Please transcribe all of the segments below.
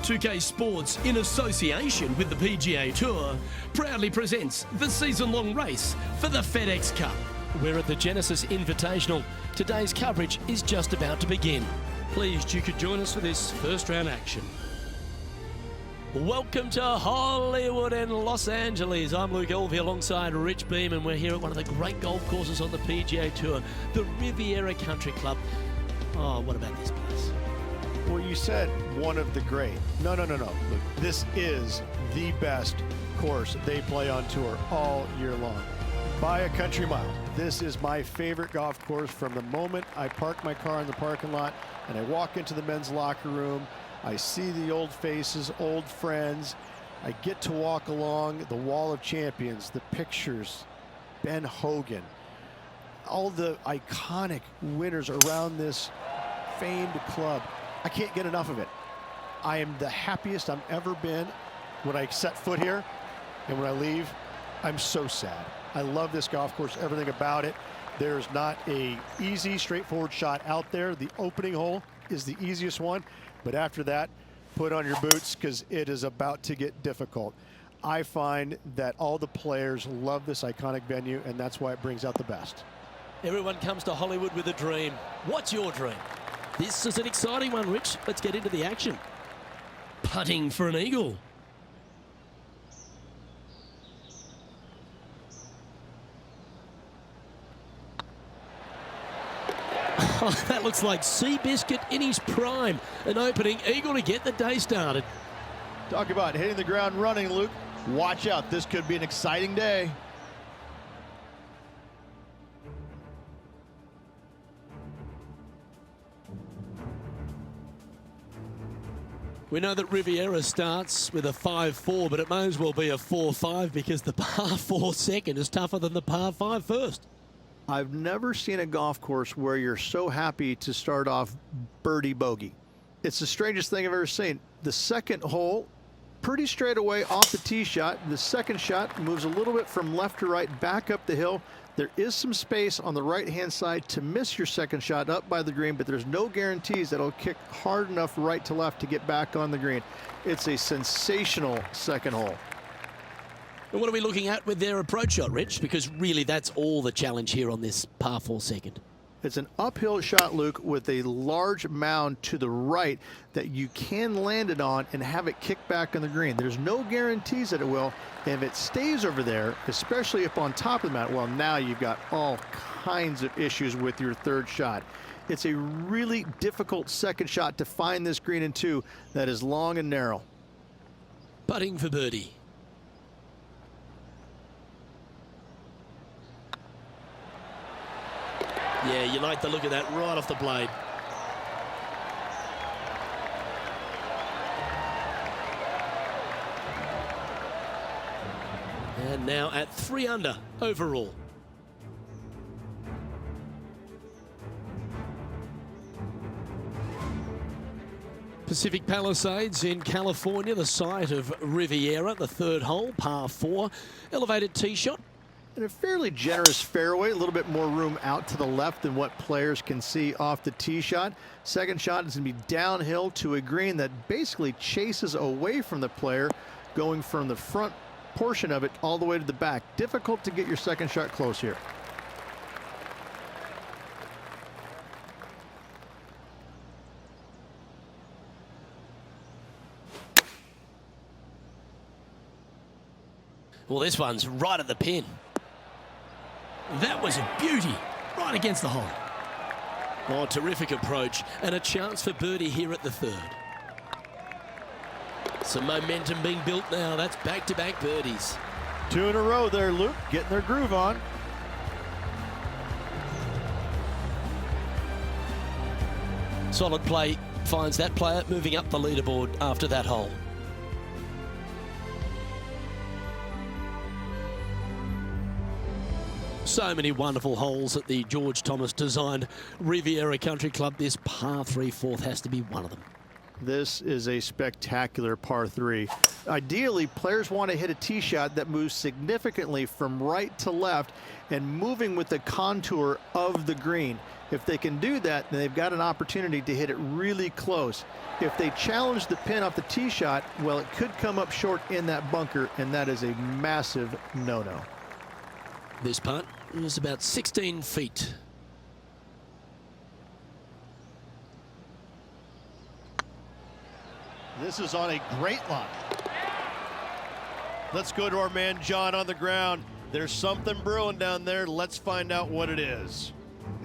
2K Sports, in association with the PGA Tour, proudly presents the season-long race for the FedEx Cup. We're at the Genesis Invitational. Today's coverage is just about to begin. Pleased you could join us for this first round action. Welcome to Hollywood and Los Angeles. I'm Luke Elvey alongside Rich Beam, and we're here at one of the great golf courses on the PGA Tour, the Riviera Country Club. Oh, what about this place? Well, you said one of the great. No. Look, this is the best course they play on tour all year long. By a country mile. This is my favorite golf course from the moment I park my car in the parking lot and I walk into the men's locker room. I see the old faces, old friends. I get to walk along the wall of champions, the pictures, Ben Hogan, all the iconic winners around this famed club. I can't get enough of it. I am the happiest I've ever been when I set foot here, and when I leave, I'm so sad. I love this golf course, everything about it. There's not a easy, straightforward shot out there. The opening hole is the easiest one, but after that, put on your boots because it is about to get difficult. I find that all the players love this iconic venue, and that's why it brings out the best. Everyone comes to Hollywood with a dream. What's your dream? This is an exciting one, Rich. Let's get into the action. Putting for an eagle. Oh, that looks like Seabiscuit in his prime. An opening eagle to get the day started. Talk about hitting the ground running, Luke. Watch out. This could be an exciting day. We know that Riviera starts with a 5-4, but it may as well be a 4-5 because the par 4 second is tougher than the par 5 first. I've never seen a golf course where you're so happy to start off birdie bogey. It's the strangest thing I've ever seen. The second hole, pretty straight away off the tee shot. The second shot moves a little bit from left to right, back up the hill. There is some space on the right-hand side to miss your second shot up by the green, but there's no guarantees that it'll kick hard enough right to left to get back on the green. It's a sensational second hole. And what are we looking at with their approach shot, Rich? Because really that's all the challenge here on this par 4 second. It's an uphill shot, Luke, with a large mound to the right that you can land it on and have it kick back on the green. There's no guarantees that it will. And if it stays over there, especially up on top of the mound, well, now you've got all kinds of issues with your third shot. It's a really difficult second shot to find this green in two that is long and narrow. Putting for birdie. Yeah, you like the look of that right off the blade. And now at 3 under overall. Pacific Palisades in California, the site of Riviera, the third hole, par 4. Elevated tee shot. And a fairly generous fairway, a little bit more room out to the left than what players can see off the tee shot. Second shot is going to be downhill to a green that basically chases away from the player, going from the front portion of it all the way to the back. Difficult to get your second shot close here. Well, this one's right at the pin. That was a beauty, right against the hole. Oh, terrific approach, and a chance for birdie here at the third. Some momentum being built now. That's back-to-back birdies. 2 in a row there, Luke, getting their groove on. Solid play finds that player moving up the leaderboard after that hole. So many wonderful holes at the George Thomas designed Riviera Country Club. This par 3 fourth has to be one of them. This is a spectacular par 3. Ideally, players want to hit a tee shot that moves significantly from right to left and moving with the contour of the green. If they can do that, then they've got an opportunity to hit it really close. If they challenge the pin off the tee shot, well, it could come up short in that bunker, and that is a massive no-no. This putt is about 16 feet. This is on a great line. Let's go to our man John on the ground. There's something brewing down there. Let's find out what it is.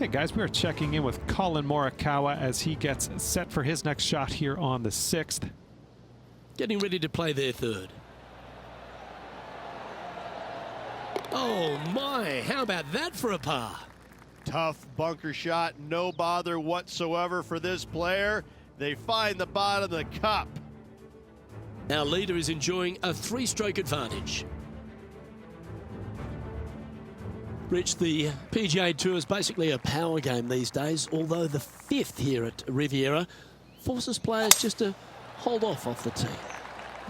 Hey guys, we are checking in with Colin Morikawa as he gets set for his next shot here on the 6th. Getting ready to play their third. Oh my, how about that for a par? Tough bunker shot, no bother whatsoever for this player. They find the bottom of the cup. Our leader is enjoying a 3-stroke advantage. Rich, the PGA Tour is basically a power game these days, although the 5th here at Riviera forces players just to hold off the tee.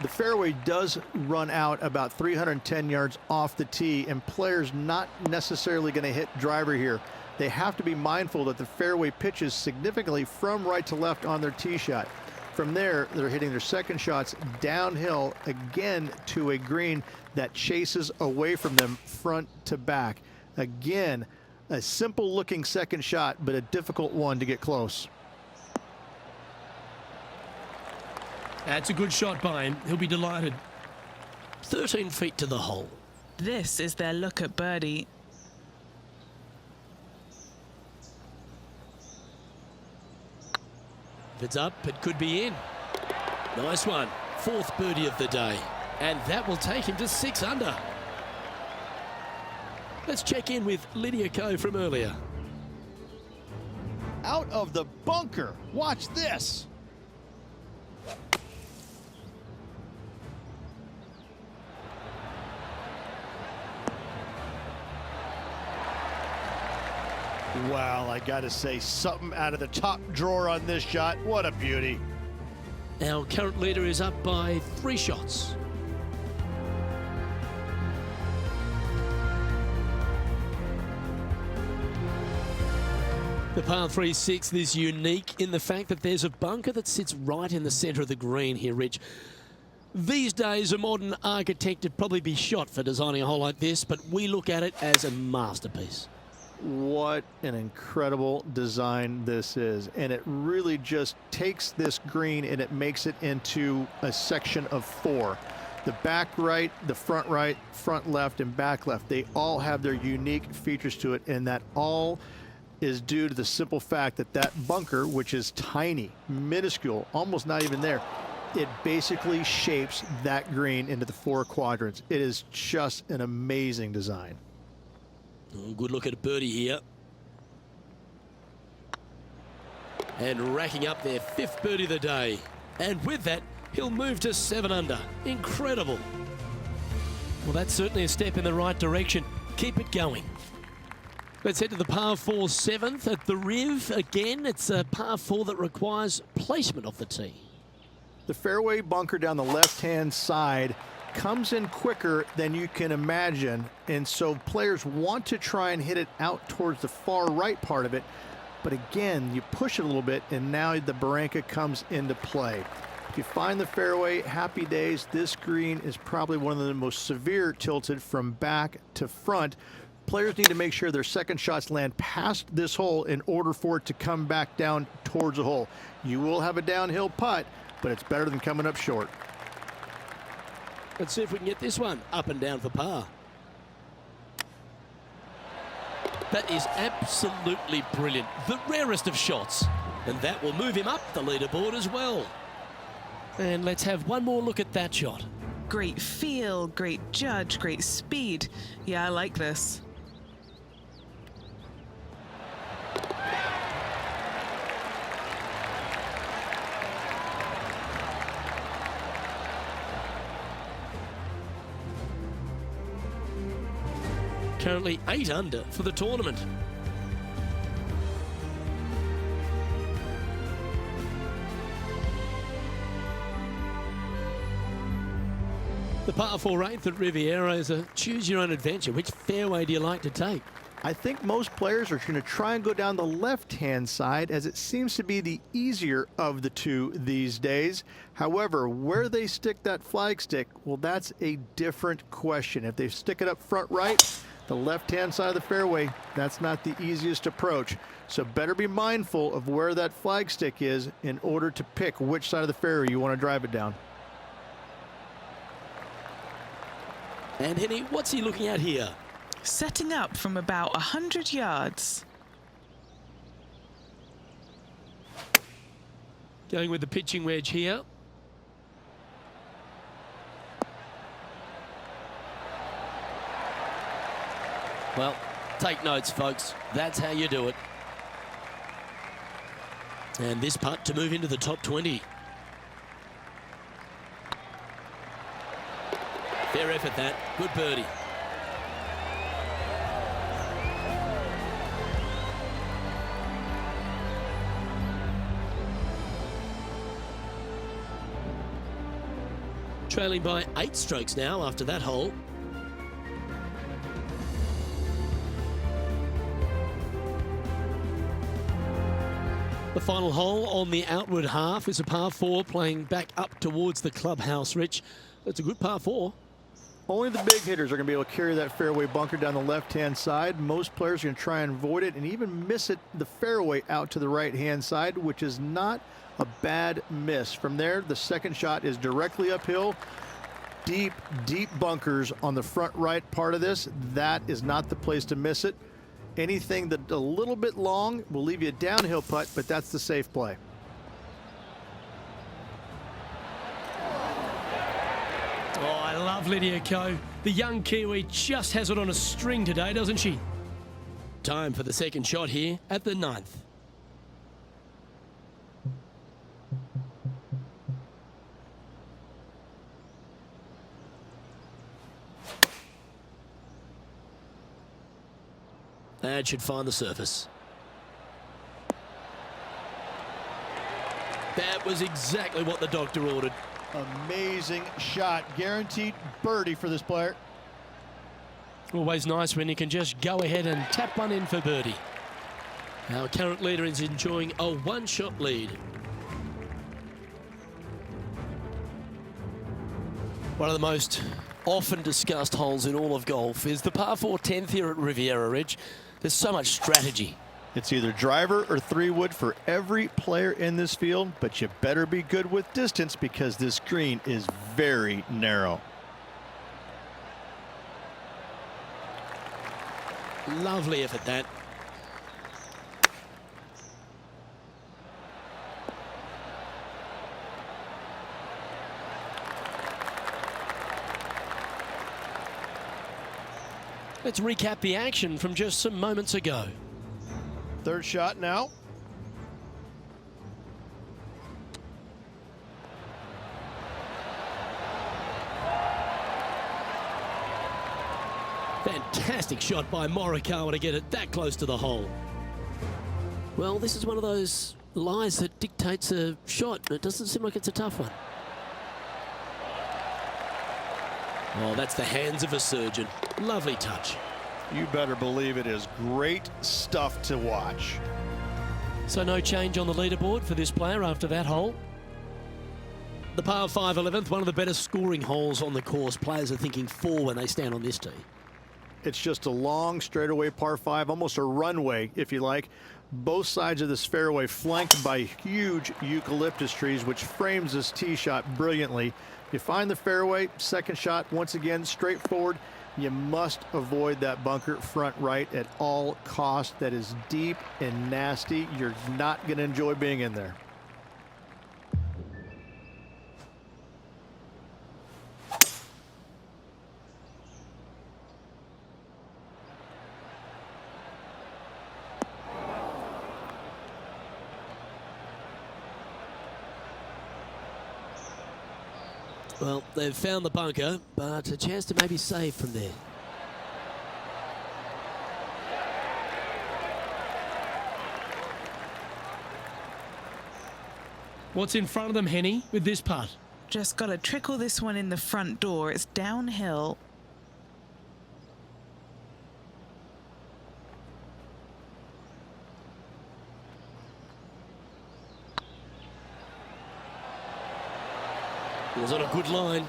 The fairway does run out about 310 yards off the tee, and players not necessarily going to hit driver here. They have to be mindful that the fairway pitches significantly from right to left on their tee shot. From there, they're hitting their second shots downhill again to a green that chases away from them front to back. Again, a simple looking second shot, but a difficult one to get close. That's a good shot by him. He'll be delighted. 13 feet to the hole. This is their look at birdie. If it's up, it could be in. Nice one. 4th birdie of the day. And that will take him to 6 under. Let's check in with Lydia Ko from earlier. Out of the bunker. Watch this. Wow, I gotta say, something out of the top drawer on this shot. What a beauty. Our current leader is up by 3 shots. The par 3 6th is unique in the fact that there's a bunker that sits right in the centre of the green here, Rich. These days, a modern architect would probably be shot for designing a hole like this, but we look at it as a masterpiece. What an incredible design this is. And it really just takes this green and it makes it into a section of 4. The back right, the front right, front left, and back left, they all have their unique features to it, and that all is due to the simple fact that that bunker, which is tiny, minuscule, almost not even there, it basically shapes that green into the 4 quadrants. It is just an amazing design. Oh, good look at a birdie here. And racking up their 5th birdie of the day. And with that, he'll move to 7 under. Incredible. Well, that's certainly a step in the right direction. Keep it going. Let's head to the par 4 7th at the Riv. Again, it's a par 4 that requires placement of the tee. The fairway bunker down the left-hand side comes in quicker than you can imagine, and so players want to try and hit it out towards the far right part of it, but again, you push it a little bit, and now the barranca comes into play. If you find the fairway, happy days. This green is probably one of the most severe tilted from back to front. Players need to make sure their second shots land past this hole in order for it to come back down towards the hole. You will have a downhill putt, but it's better than coming up short. Let's see if we can get this one up and down for par. That is absolutely brilliant. The rarest of shots. And that will move him up the leaderboard as well. And let's have one more look at that shot. Great feel, great judge, great speed. Yeah, I like this. Currently 8 under for the tournament. The par 4 8th at Riviera is a choose-your-own-adventure. Which fairway do you like to take? I think most players are going to try and go down the left-hand side, as it seems to be the easier of the two these days. However, where they stick that flagstick, well, that's a different question. If they stick it up front right, the left-hand side of the fairway, that's not the easiest approach. So better be mindful of where that flagstick is in order to pick which side of the fairway you want to drive it down. And Henny, what's he looking at here? Setting up from about 100 yards. Going with the pitching wedge here. Well, take notes, folks. That's how you do it. And this putt to move into the top 20. Fair effort, that. Good birdie. Trailing by 8 strokes now after that hole. The final hole on the outward half is a par 4 playing back up towards the clubhouse, Rich. It's a good par 4. Only the big hitters are going to be able to carry that fairway bunker down the left-hand side. Most players are going to try and avoid it and even miss it the fairway out to the right-hand side, which is not a bad miss. From there, the second shot is directly uphill. Deep, deep bunkers on the front right part of this. That is not the place to miss it. Anything that a little bit long will leave you a downhill putt, but that's the safe play. Oh, I love Lydia Ko. The young Kiwi just has it on a string today, doesn't she? Time for the second shot here at the 9th. That should find the surface. That was exactly what the doctor ordered. Amazing shot. Guaranteed birdie for this player. Always nice when you can just go ahead and tap one in for birdie. Our current leader is enjoying a one-shot lead. One of the most often discussed holes in all of golf is the par 4 10th here at Riviera Ridge. There's so much strategy. It's either driver or 3-wood for every player in this field, but you better be good with distance because this green is very narrow. Lovely effort, that. Let's recap the action from just some moments ago. Third shot now. Fantastic shot by Morikawa to get it that close to the hole. Well, this is one of those lies that dictates a shot. It doesn't seem like it's a tough one. Oh, that's the hands of a surgeon. Lovely touch. You better believe it is great stuff to watch. So no change on the leaderboard for this player after that hole. The par 5 11th, one of the better scoring holes on the course. Players are thinking 4 when they stand on this tee. It's just a long straightaway par 5, almost a runway, if you like. Both sides of this fairway flanked by huge eucalyptus trees, which frames this tee shot brilliantly. You find the fairway, second shot, once again, straightforward. You must avoid that bunker front right at all costs. That is deep and nasty. You're not going to enjoy being in there. Well, they've found the bunker, but a chance to maybe save from there. What's in front of them, Henny, with this putt? Just got to trickle this one in the front door. It's downhill. It was on a good line.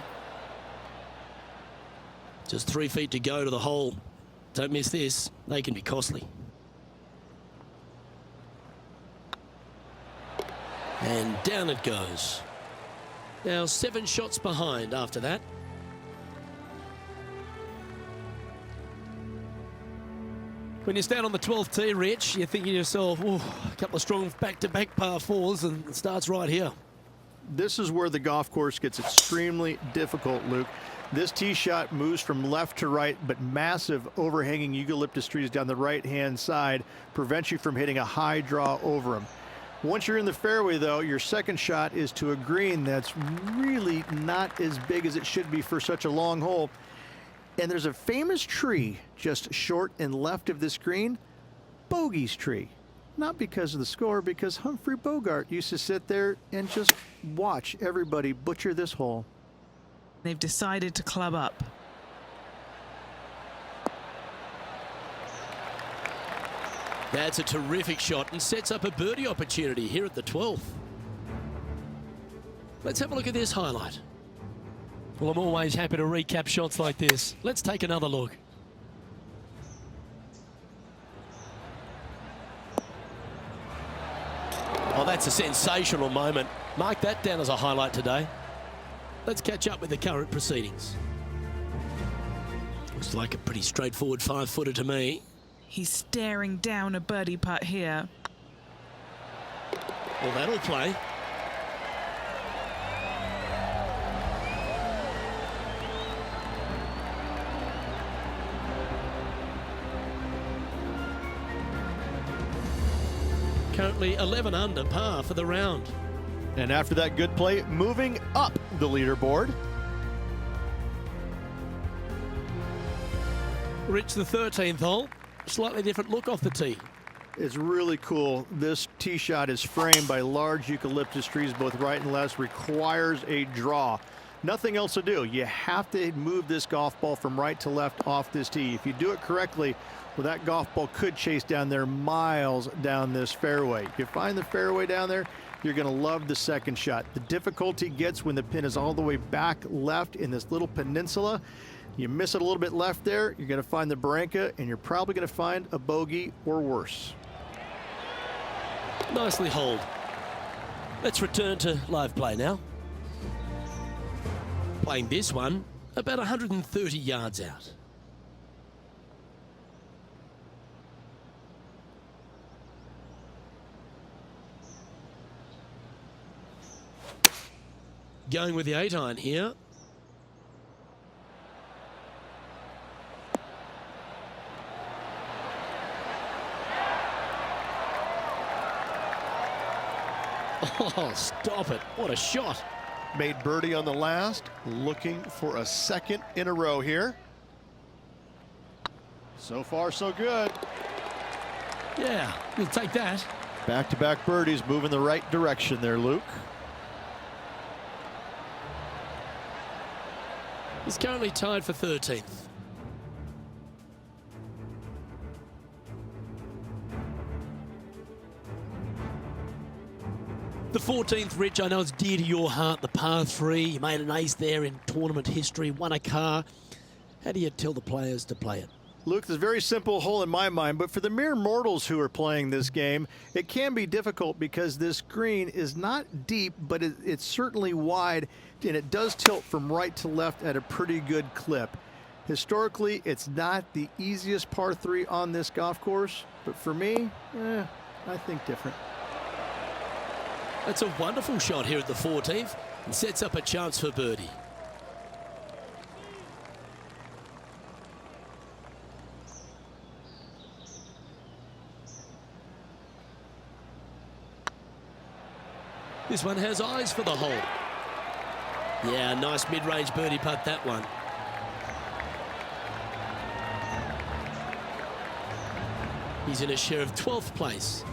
Just 3 feet to go to the hole. Don't miss this. They can be costly. And down it goes. Now 7 shots behind after that. When you stand on the 12th tee, Rich, you're thinking to yourself, oh, a couple of strong back-to-back par fours, and it starts right here. This is where the golf course gets extremely difficult, Luke. This tee shot moves from left to right, but massive overhanging eucalyptus trees down the right-hand side prevents you from hitting a high draw over them. Once you're in the fairway, though, your second shot is to a green that's really not as big as it should be for such a long hole. And there's a famous tree just short and left of this green, Bogey's tree. Not because of the score, because Humphrey Bogart used to sit there and just watch everybody butcher this hole. They've decided to club up. That's a terrific shot and sets up a birdie opportunity here at the 12th. Let's have a look at this highlight. Well, I'm always happy to recap shots like this. Let's take another look. Oh, that's a sensational moment. Mark that down as a highlight today. Let's catch up with the current proceedings. Looks like a pretty straightforward 5-footer to me. He's staring down a birdie putt here. Well, that'll play. Currently 11 under par for the round. And after that good play, moving up the leaderboard. Rich, the 13th hole. Slightly different look off the tee. It's really cool. This tee shot is framed by large eucalyptus trees, both right and left, requires a draw. Nothing else to do. You have to move this golf ball from right to left off this tee. If you do it correctly, well, that golf ball could chase down there miles down this fairway. If you find the fairway down there, you're going to love the second shot. The difficulty gets when the pin is all the way back left in this little peninsula. You miss it a little bit left there, you're going to find the Barranca, and you're probably going to find a bogey or worse. Nicely holed. Let's return to live play now. Playing this one about 130 yards out. Going with the 8-iron here. Oh, stop it. What a shot. Made birdie on the last, looking for a second in a row here. So far, so good. Yeah, we'll take that. Back-to-back birdies, moving the right direction there, Luke. He's currently tied for 13th. The 14th, Rich, I know it's dear to your heart, the par 3. You made an ace there in tournament history, won a car. How do you tell the players to play it? Luke, it's a very simple hole in my mind, but for the mere mortals who are playing this game, it can be difficult because this green is not deep, but it's certainly wide, and it does tilt from right to left at a pretty good clip. Historically, it's not the easiest par 3 on this golf course, but for me, I think different. That's a wonderful shot here at the 14th and sets up a chance for birdie. This one has eyes for the hole. Yeah, nice mid-range birdie putt, that one. He's in a share of 12th place.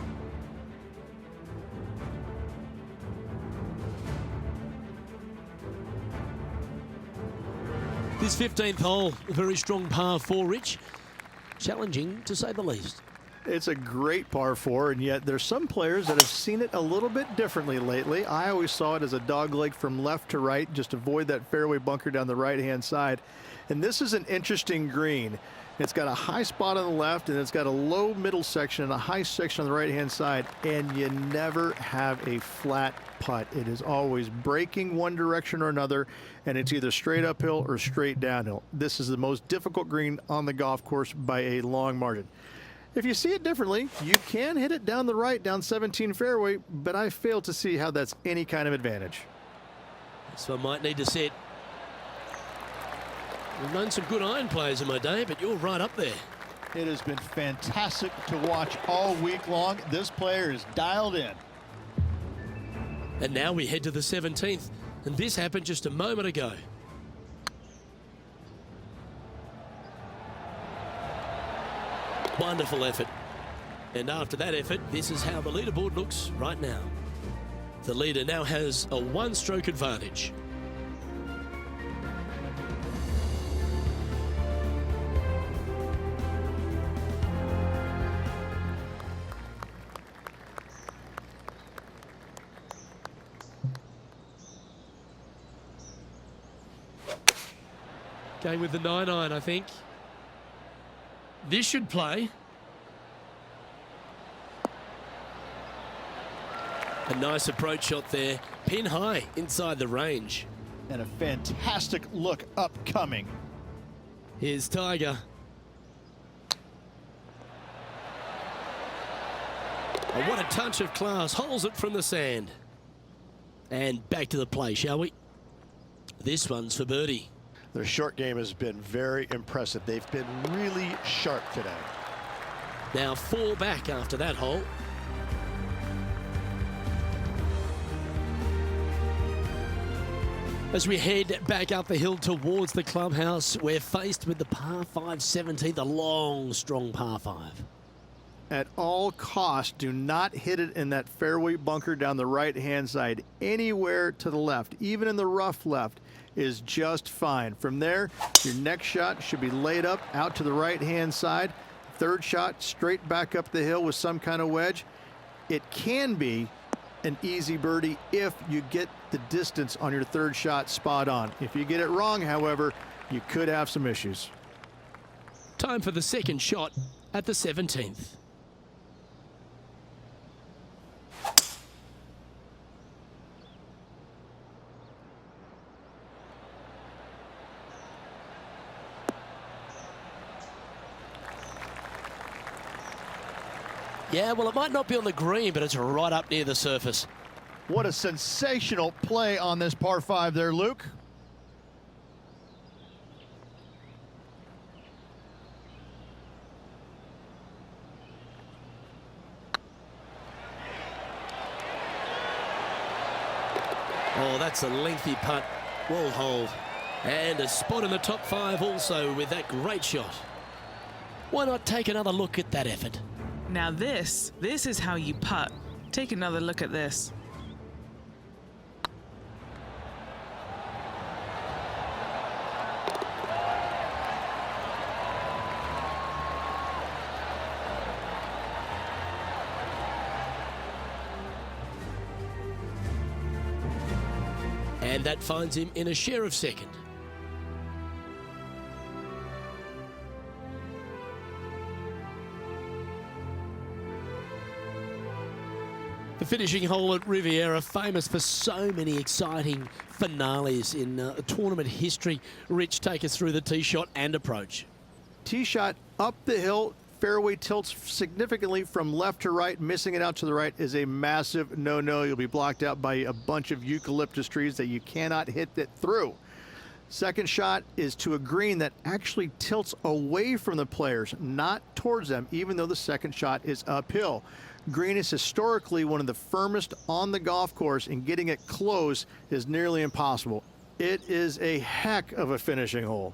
This 15th hole, a very strong par 4, Rich. Challenging, to say the least. It's a great par 4, and yet there's some players that have seen it a little bit differently lately. I always saw it as a dog leg from left to right, just avoid that fairway bunker down the right-hand side. And this is an interesting green. It's got a high spot on the left, and it's got a low middle section and a high section on the right-hand side, and you never have a flat putt. It is always breaking one direction or another, and it's either straight uphill or straight downhill. This is the most difficult green on the golf course by a long margin. If you see it differently, you can hit it down the right, down 17 fairway, but I fail to see how that's any kind of advantage. So I might need to set. We've known some good iron players in my day, but you're right up there. It has been fantastic to watch all week long. This player is dialed in. And now we head to the 17th, and this happened just a moment ago. Wonderful effort. And after that effort, this is how the leaderboard looks right now. The leader now has a one-stroke advantage. Going with the 9-iron, I think. This should play. A nice approach shot there. Pin high inside the range. And a fantastic look upcoming. Here's Tiger. Oh, what a touch of class. Holds it from the sand. And back to the play, shall we? This one's for birdie. Their short game has been very impressive. They've been really sharp today. Now 4 back after that hole. As we head back up the hill towards the clubhouse, we're faced with the par 5 17th, a long, strong par 5. At all costs, do not hit it in that fairway bunker down the right-hand side. Anywhere to the left, even in the rough left, is just fine. From there, your next shot should be laid up out to the right-hand side. Third shot, straight back up the hill with some kind of wedge. It can be an easy birdie if you get the distance on your third shot spot on. If you get it wrong, however, you could have some issues. Time for the second shot at the 17th. Yeah, well, it might not be on the green, but it's right up near the surface. What a sensational play on this par 5 there, Luke. Oh, that's a lengthy putt. Well holed. And a spot in the top 5 also with that great shot. Why not take another look at that effort? Now this is how you putt. Take another look at this. And that finds him in a share of second. The finishing hole at Riviera, famous for so many exciting finales in tournament history. Rich, take us through the tee shot and approach. Tee shot up the hill, fairway tilts significantly from left to right. Missing it out to the right is a massive no-no. You'll be blocked out by a bunch of eucalyptus trees that you cannot hit it through. Second shot is to a green that actually tilts away from the players, not towards them, even though the second shot is uphill. Green is historically one of the firmest on the golf course, and getting it close is nearly impossible. It is a heck of a finishing hole.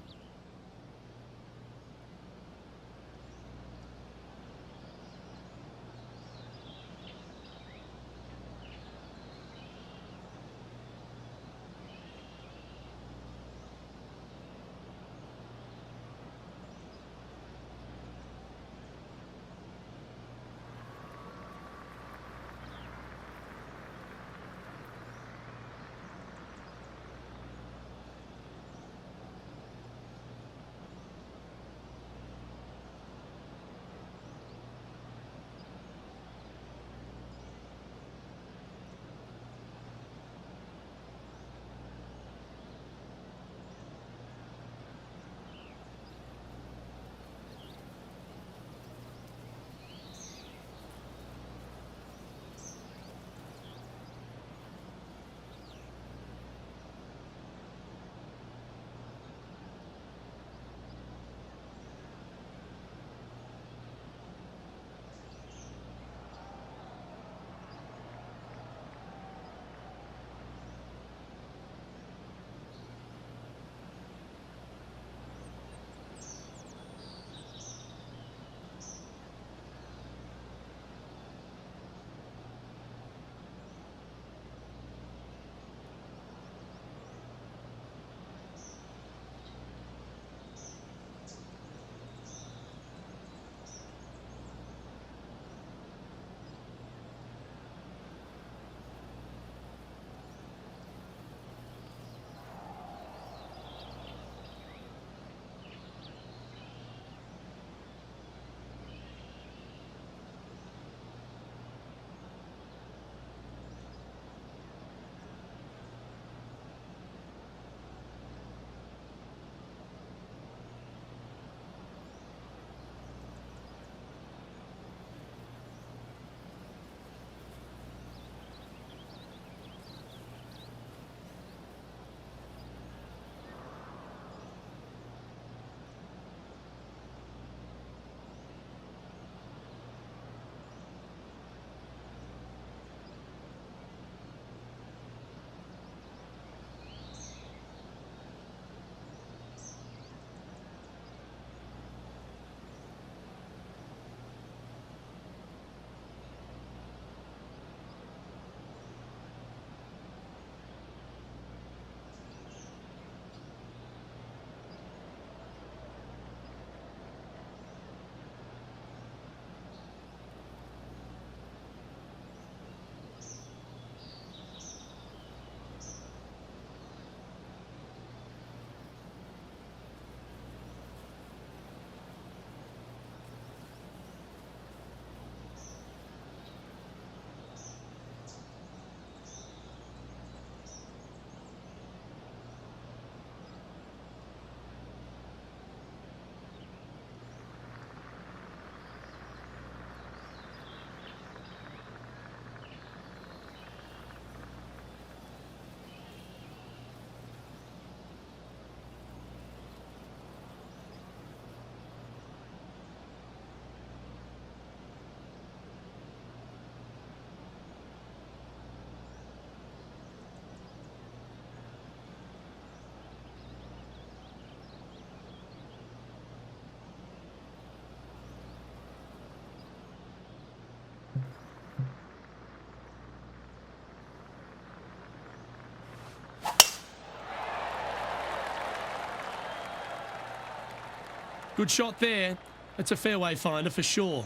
Good shot there. It's a fairway finder for sure.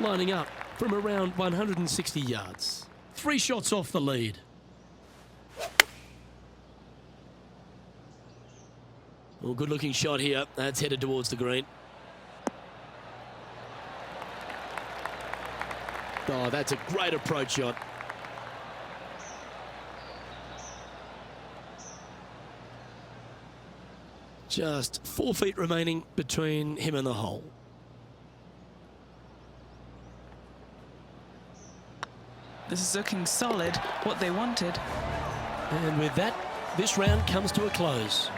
Lining up from around 160 yards. 3 shots off the lead. Well, good looking shot here. That's headed towards the green. Oh, that's a great approach shot. Just 4 feet remaining between him and the hole. This is looking solid, what they wanted. And with that, this round comes to a close.